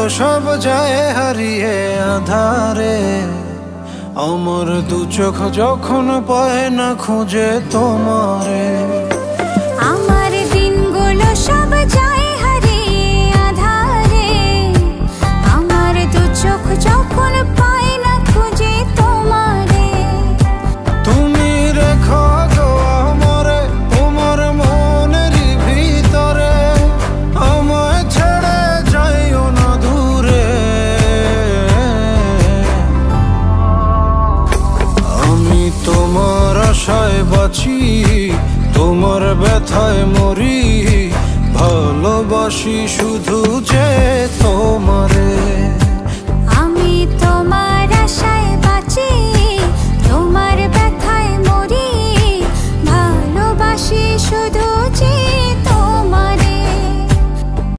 সব যায় হারিয়ে আধারে, আমার দু চোখ যখন পায় না খুঁজে তোমারে। আমার দিনগুলো সব যায় হারিয়ে আধারে, আমার দু চোখ যখন পায় না খুঁজে তোমারে। তুমি রেখো গো আমারে তোমার মনের ভিতরে, আমায় ছেড়ে যাইও না দূরে। আমি তোমার আশায় বাঁচি, তোমার ব্যথায় মরি, ভালোবাসি শুধু যে তোমারে।